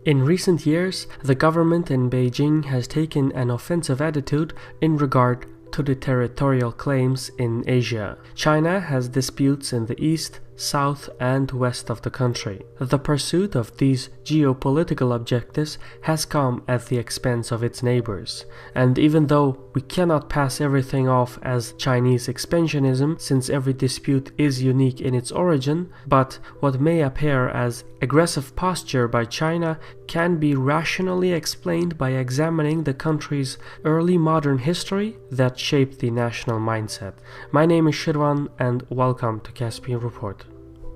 In recent years, the government in Beijing has taken an offensive attitude in regard to the territorial claims in Asia. China has disputes in the east, south, and west of the country. The pursuit of these geopolitical objectives has come at the expense of its neighbors. And even though we cannot pass everything off as Chinese expansionism, since every dispute is unique in its origin, but what may appear as aggressive posture by China can be rationally explained by examining the country's early modern history that shaped the national mindset. My name is Shirwan and welcome to Caspian Report.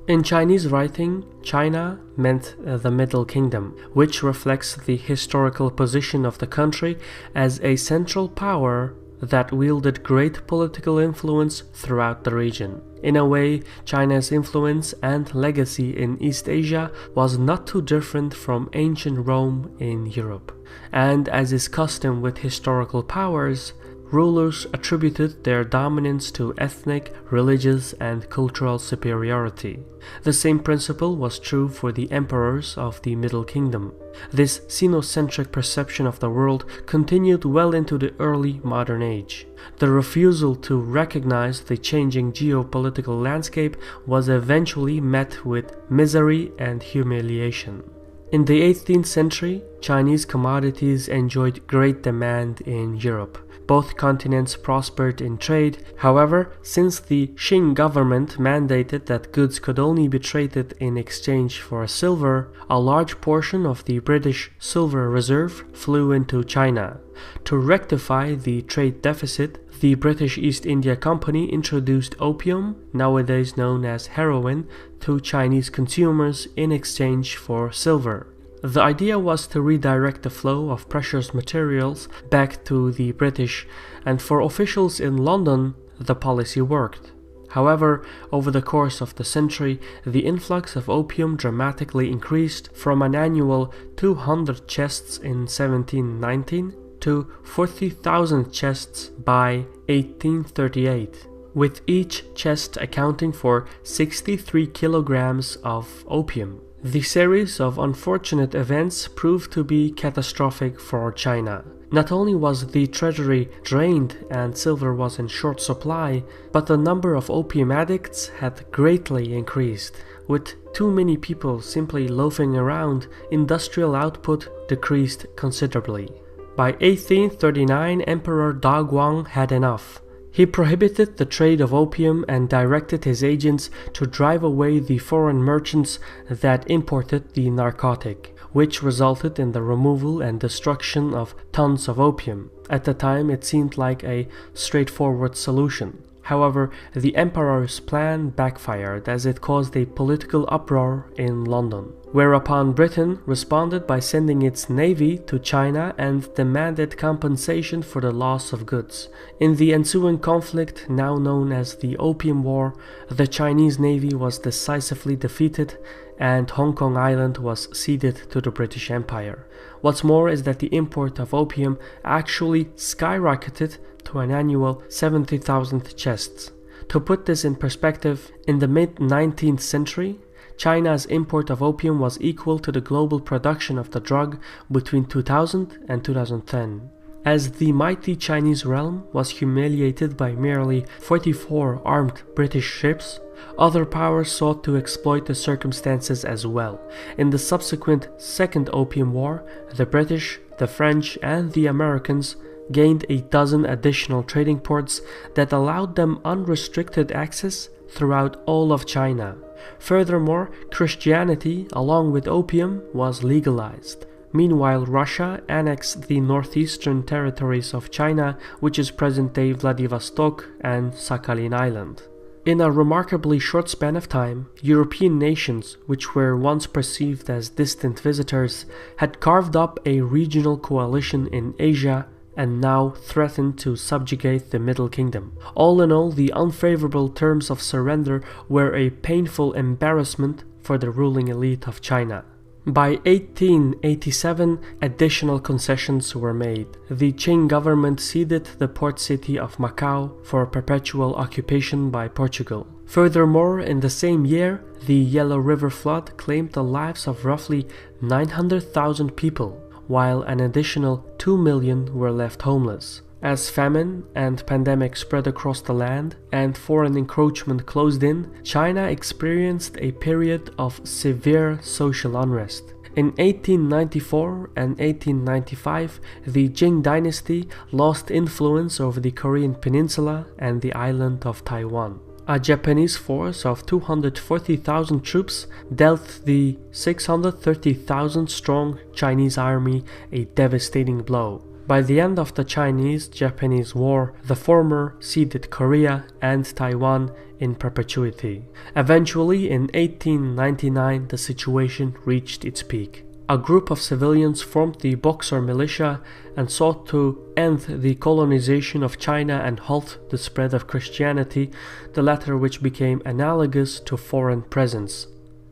In Chinese writing, China meant the Middle Kingdom, which reflects the historical position of the country as a central power that wielded great political influence throughout the region. In a way, China's influence and legacy in East Asia was not too different from ancient Rome in Europe. And as is custom with historical powers, rulers attributed their dominance to ethnic, religious, and cultural superiority. The same principle was true for the emperors of the Middle Kingdom. This Sinocentric perception of the world continued well into the early modern age. The refusal to recognize the changing geopolitical landscape was eventually met with misery and humiliation. In the 18th century, Chinese commodities enjoyed great demand in Europe. Both continents prospered in trade. However, since the Qing government mandated that goods could only be traded in exchange for silver, a large portion of the British silver reserve flew into China. To rectify the trade deficit, the British East India Company introduced opium, nowadays known as heroin, to Chinese consumers in exchange for silver. The idea was to redirect the flow of precious materials back to the British, and for officials in London, the policy worked. However, over the course of the century, the influx of opium dramatically increased from an annual 200 chests in 1719 to 40,000 chests by 1838, with each chest accounting for 63 kilograms of opium. The series of unfortunate events proved to be catastrophic for China. Not only was the treasury drained and silver was in short supply, but the number of opium addicts had greatly increased. With too many people simply loafing around, industrial output decreased considerably. By 1839, Emperor Daguang had enough. He prohibited the trade of opium and directed his agents to drive away the foreign merchants that imported the narcotic, which resulted in the removal and destruction of tons of opium. At the time, it seemed like a straightforward solution. However, the emperor's plan backfired as it caused a political uproar in London, whereupon Britain responded by sending its navy to China and demanded compensation for the loss of goods. In the ensuing conflict, now known as the Opium War, the Chinese navy was decisively defeated and Hong Kong Island was ceded to the British Empire. What's more is that the import of opium actually skyrocketed to an annual 70,000 chests. To put this in perspective, in the mid-19th century, China's import of opium was equal to the global production of the drug between 2000 and 2010. As the mighty Chinese realm was humiliated by merely 44 armed British ships, other powers sought to exploit the circumstances as well. In the subsequent Second Opium War, the British, the French, and the Americans gained a dozen additional trading ports that allowed them unrestricted access throughout all of China. Furthermore, Christianity, along with opium, was legalized. Meanwhile, Russia annexed the northeastern territories of China, which is present-day Vladivostok and Sakhalin Island. In a remarkably short span of time, European nations, which were once perceived as distant visitors, had carved up a regional coalition in Asia and now threatened to subjugate the Middle Kingdom. All in all, the unfavorable terms of surrender were a painful embarrassment for the ruling elite of China. By 1887, additional concessions were made. The Qing government ceded the port city of Macau for perpetual occupation by Portugal. Furthermore, in the same year, the Yellow River flood claimed the lives of roughly 900,000 people, while an additional 2 million were left homeless. As famine and pandemic spread across the land and foreign encroachment closed in, China experienced a period of severe social unrest. In 1894 and 1895, the Qing dynasty lost influence over the Korean peninsula and the island of Taiwan. A Japanese force of 240,000 troops dealt the 630,000-strong Chinese army a devastating blow. By the end of the Chinese-Japanese War, the former ceded Korea and Taiwan in perpetuity. Eventually, in 1899, the situation reached its peak. A group of civilians formed the Boxer militia and sought to end the colonization of China and halt the spread of Christianity, the latter which became analogous to foreign presence.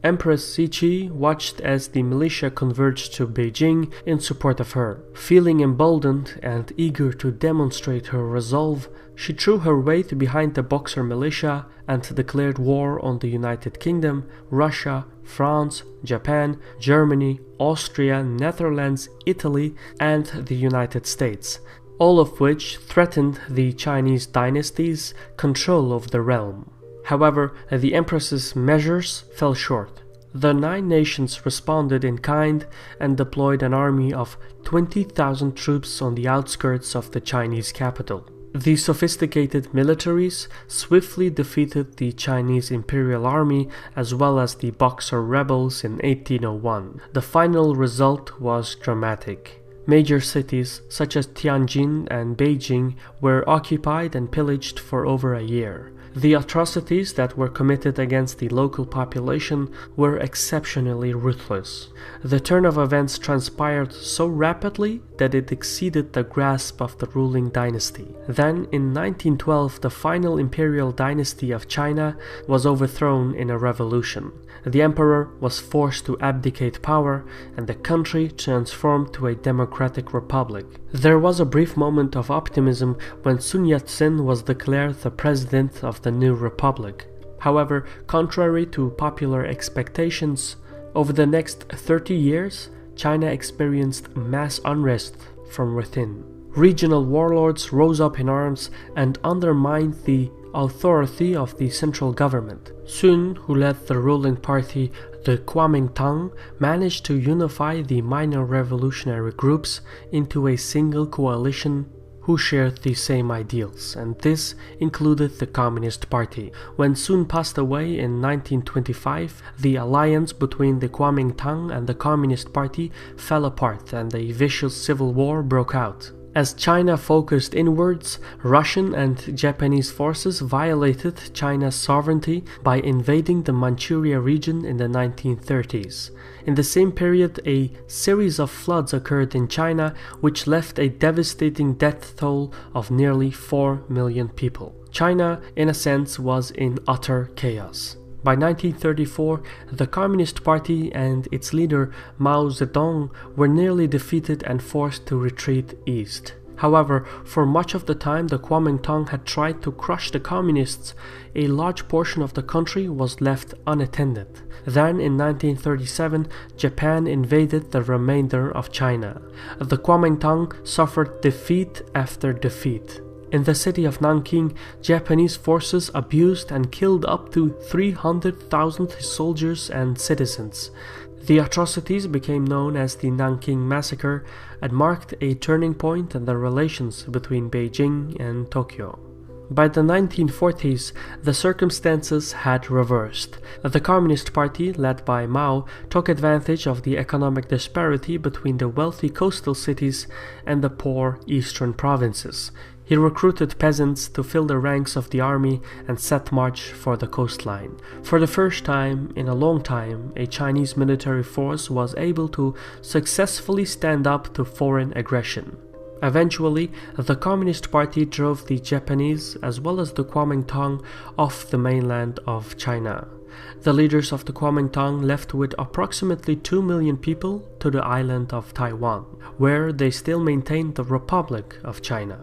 Empress Cixi watched as the militia converged to Beijing in support of her. Feeling emboldened and eager to demonstrate her resolve, she threw her weight behind the Boxer militia and declared war on the United Kingdom, Russia, France, Japan, Germany, Austria, Netherlands, Italy, and the United States, all of which threatened the Chinese dynasty's control of the realm. However, the Empress's measures fell short. The 9 nations responded in kind and deployed an army of 20,000 troops on the outskirts of the Chinese capital. The sophisticated militaries swiftly defeated the Chinese Imperial Army as well as the Boxer rebels in 1801. The final result was dramatic. Major cities such as Tianjin and Beijing were occupied and pillaged for over a year. The atrocities that were committed against the local population were exceptionally ruthless. The turn of events transpired so rapidly that it exceeded the grasp of the ruling dynasty. Then, in 1912, the final imperial dynasty of China was overthrown in a revolution. The emperor was forced to abdicate power, and the country transformed to a democratic republic. There was a brief moment of optimism when Sun Yat-sen was declared the president of the new republic. However, contrary to popular expectations, over the next 30 years, China experienced mass unrest from within. Regional warlords rose up in arms and undermined the authority of the central government. Sun, who led the ruling party, the Kuomintang, managed to unify the minor revolutionary groups into a single coalition who shared the same ideals, and this included the Communist Party. When Sun passed away in 1925, the alliance between the Kuomintang and the Communist Party fell apart and a vicious civil war broke out. As China focused inwards, Russian and Japanese forces violated China's sovereignty by invading the Manchuria region in the 1930s. In the same period, a series of floods occurred in China, which left a devastating death toll of nearly 4 million people. China, in a sense, was in utter chaos. By 1934, the Communist Party and its leader Mao Zedong were nearly defeated and forced to retreat east. However, for much of the time the Kuomintang had tried to crush the communists, a large portion of the country was left unattended. Then, in 1937, Japan invaded the remainder of China. The Kuomintang suffered defeat after defeat. In the city of Nanking, Japanese forces abused and killed up to 300,000 soldiers and citizens. The atrocities became known as the Nanking Massacre and marked a turning point in the relations between Beijing and Tokyo. By the 1940s, the circumstances had reversed. The Communist Party, led by Mao, took advantage of the economic disparity between the wealthy coastal cities and the poor eastern provinces. He recruited peasants to fill the ranks of the army and set march for the coastline. For the first time in a long time, a Chinese military force was able to successfully stand up to foreign aggression. Eventually, the Communist Party drove the Japanese as well as the Kuomintang off the mainland of China. The leaders of the Kuomintang left with approximately 2 million people to the island of Taiwan, where they still maintained the Republic of China.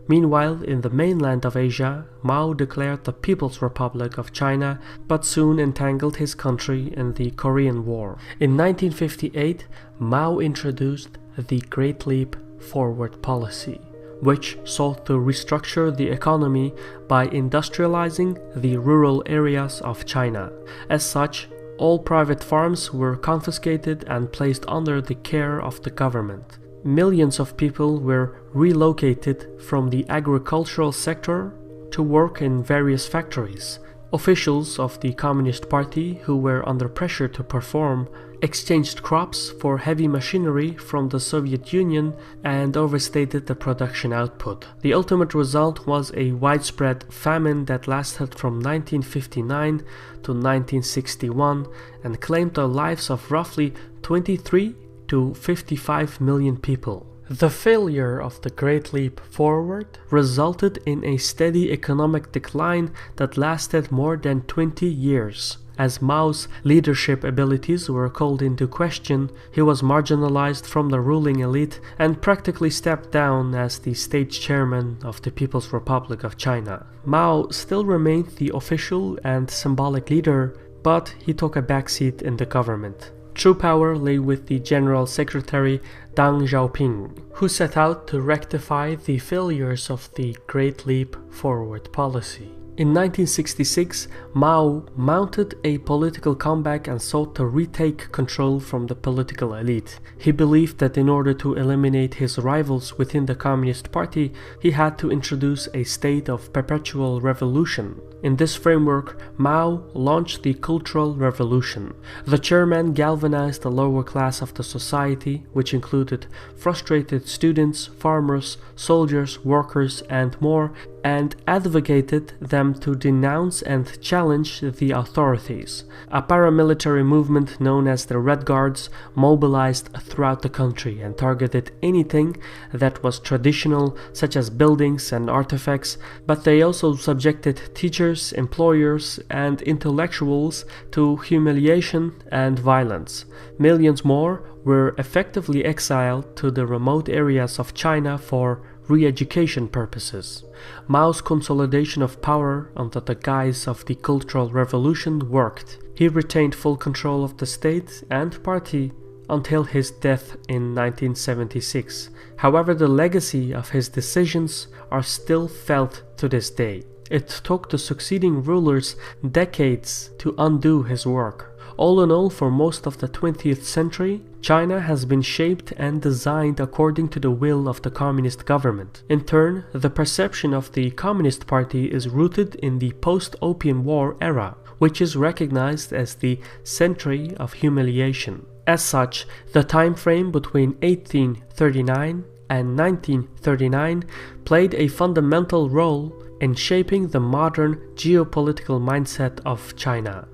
Meanwhile, in the mainland of Asia, Mao declared the People's Republic of China, but soon entangled his country in the Korean War. In 1958, Mao introduced the Great Leap Forward policy, which sought to restructure the economy by industrializing the rural areas of China. As such, all private farms were confiscated and placed under the care of the government. Millions of people were relocated from the agricultural sector to work in various factories. Officials of the Communist Party, who were under pressure to perform, exchanged crops for heavy machinery from the Soviet Union and overstated the production output. The ultimate result was a widespread famine that lasted from 1959 to 1961 and claimed the lives of roughly 23 to 55 million people. The failure of the Great Leap Forward resulted in a steady economic decline that lasted more than 20 years. As Mao's leadership abilities were called into question, he was marginalized from the ruling elite and practically stepped down as the state chairman of the People's Republic of China. Mao still remained the official and symbolic leader, but he took a backseat in the government. True power lay with the General Secretary Deng Xiaoping, who set out to rectify the failures of the Great Leap Forward policy. In 1966, Mao mounted a political comeback and sought to retake control from the political elite. He believed that in order to eliminate his rivals within the Communist Party, he had to introduce a state of perpetual revolution. In this framework, Mao launched the Cultural Revolution. The chairman galvanized the lower class of the society, which included frustrated students, farmers, soldiers, workers, and more, and advocated them to denounce and challenge the authorities. A paramilitary movement known as the Red Guards mobilized throughout the country and targeted anything that was traditional, such as buildings and artifacts, but they also subjected teachers, employers, and intellectuals to humiliation and violence. Millions more were effectively exiled to the remote areas of China for re-education purposes. Mao's consolidation of power under the guise of the Cultural Revolution worked. He retained full control of the state and party until his death in 1976. However, the legacy of his decisions are still felt to this day. It took the succeeding rulers decades to undo his work. All in all, for most of the 20th century, China has been shaped and designed according to the will of the communist government. In turn, the perception of the Communist Party is rooted in the post-Opium War era, which is recognized as the century of humiliation. As such, the time frame between 1839 and 1939 played a fundamental role in shaping the modern geopolitical mindset of China.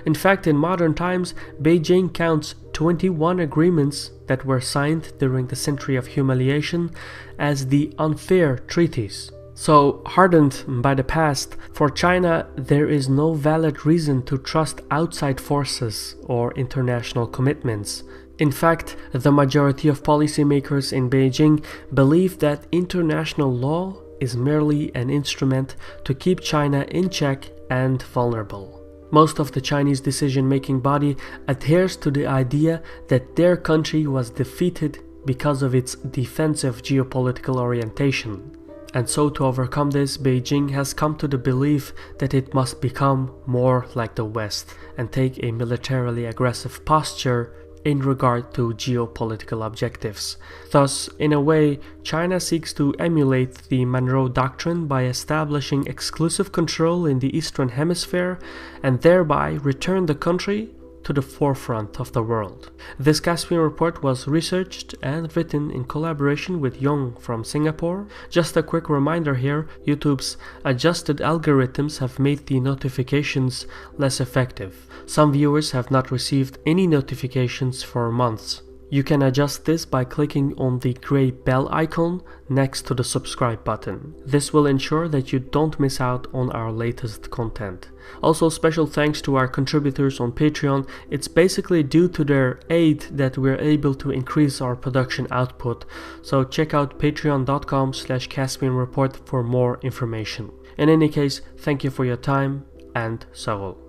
In fact, in modern times, Beijing counts 21 agreements that were signed during the century of humiliation as the unfair treaties. So, hardened by the past, for China there is no valid reason to trust outside forces or international commitments. In fact, the majority of policymakers in Beijing believe that international law is merely an instrument to keep China in check and vulnerable. Most of the Chinese decision-making body adheres to the idea that their country was defeated because of its defensive geopolitical orientation. And so to overcome this, Beijing has come to the belief that it must become more like the West and take a militarily aggressive posture in regard to geopolitical objectives. Thus, in a way, China seeks to emulate the Monroe Doctrine by establishing exclusive control in the Eastern Hemisphere and thereby return the country to the forefront of the world. This Caspian report was researched and written in collaboration with Yong from Singapore. Just a quick reminder here, YouTube's adjusted algorithms have made the notifications less effective. Some viewers have not received any notifications for months. You can adjust this by clicking on the gray bell icon next to the subscribe button. This will ensure that you don't miss out on our latest content. Also, special thanks to our contributors on Patreon. It's basically due to their aid that we're able to increase our production output. So check out patreon.com/CaspianReport for more information. In any case, thank you for your time and Sawol.